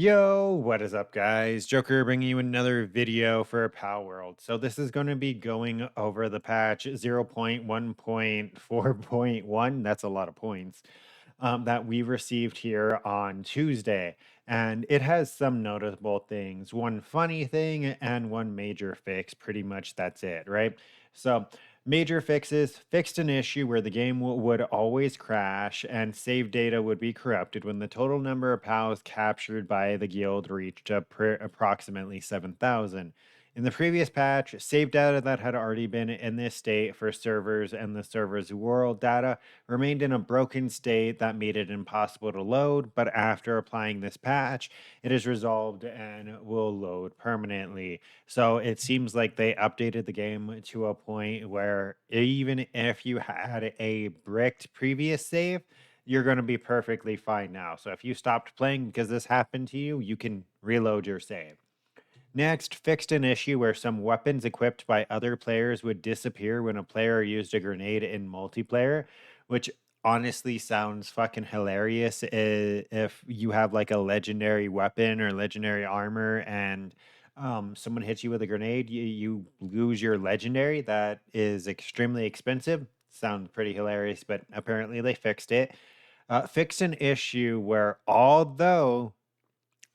Yo, what is up, guys? Joker bringing you another video for Palworld. So this is going to be going over the patch 0.1.4.1. That's a lot of points that we received here on Tuesday. And it has some notable things. One funny thing and one major fix. Pretty much that's it, right? So major fixes fixed an issue where the game would always crash and save data would be corrupted when the total number of POWs captured by the guild reached approximately 7,000. In the previous patch, save data that had already been in this state for servers and the server's world data remained in a broken state that made it impossible to load, but after applying this patch, it is resolved and will load permanently. So it seems like they updated the game to a point where even if you had a bricked previous save, you're going to be perfectly fine now. So if you stopped playing because this happened to you, you can reload your save. Next, fixed an issue where some weapons equipped by other players would disappear when a player used a grenade in multiplayer, which honestly sounds fucking hilarious if you have like a legendary weapon or legendary armor and someone hits you with a grenade, you lose your legendary. That is extremely expensive. Sounds pretty hilarious, but apparently they fixed it. Fixed an issue where although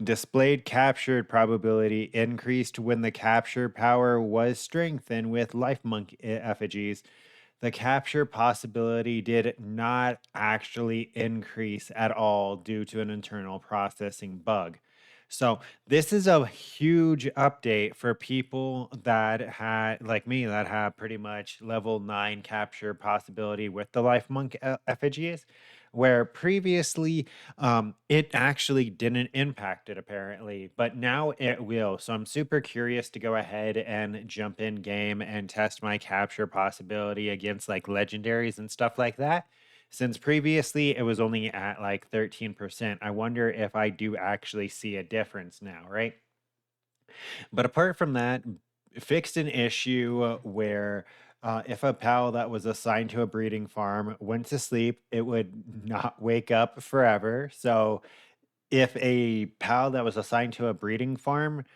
displayed captured probability increased when the capture power was strengthened with life monk effigies. The capture possibility did not actually increase at all due to an internal processing bug. So this is a huge update for people that had, like me, that have pretty much level 9 capture possibility with the life monk effigies, where previously it actually didn't impact it apparently, but now it will. So I'm super curious to go ahead and jump in game and test my capture possibility against like legendaries and stuff like that. Since previously it was only at like 13%, I wonder if I do actually see a difference now, right? But apart from that, fixed an issue where if a pal that was assigned to a breeding farm went to sleep, it would not wake up forever. So if a pal that was assigned to a breeding farm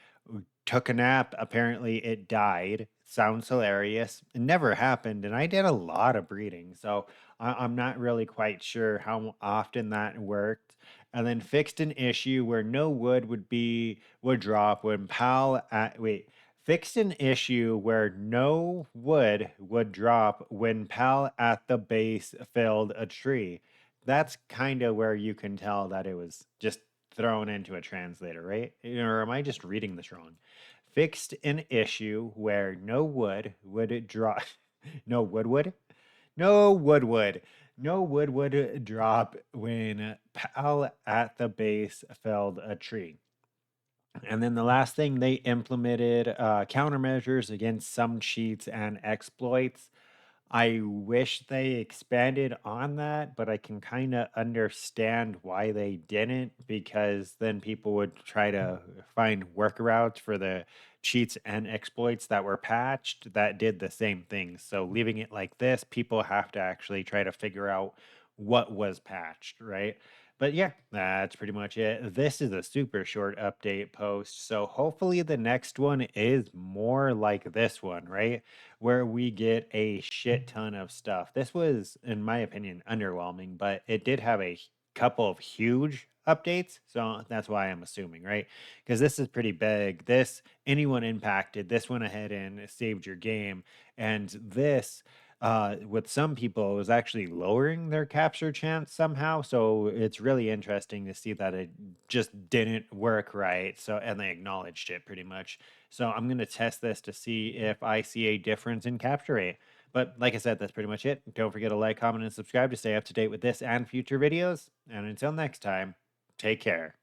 took a nap, apparently it died. Sounds hilarious. It never happened, and I did a lot of breeding, so I'm not really quite sure how often that worked. And then fixed an issue where no wood would drop when pal at wait fixed an issue where no wood would drop when pal at the base felled a tree. That's kind of where you can tell that it was just thrown into a translator, right? Or am I just reading this wrong? Fixed an issue where no wood would drop, no no no wood would drop when pal at the base felled a tree. And then the last thing they implemented countermeasures against some cheats and exploits. I wish they expanded on that, but I can kind of understand why they didn't because then people would try to find workarounds for the cheats and exploits that were patched that did the same thing. So leaving it like this, people have to actually try to figure out what was patched, right? But yeah, that's pretty much it. This is a super short update post. So hopefully the next one is more like this one, right? Where we get a shit ton of stuff. This was, in my opinion, underwhelming, but it did have a couple of huge updates. So that's why I'm assuming, right? Because this is pretty big. This, anyone impacted, this went ahead and saved your game. And this, with some people, it was actually lowering their capture chance somehow. So it's really interesting to see that it just didn't work right. So, and they acknowledged it pretty much. So I'm going to test this to see if I see a difference in capture rate. But like I said, that's pretty much it. Don't forget to like, comment, and subscribe to stay up to date with this and future videos. And until next time, take care.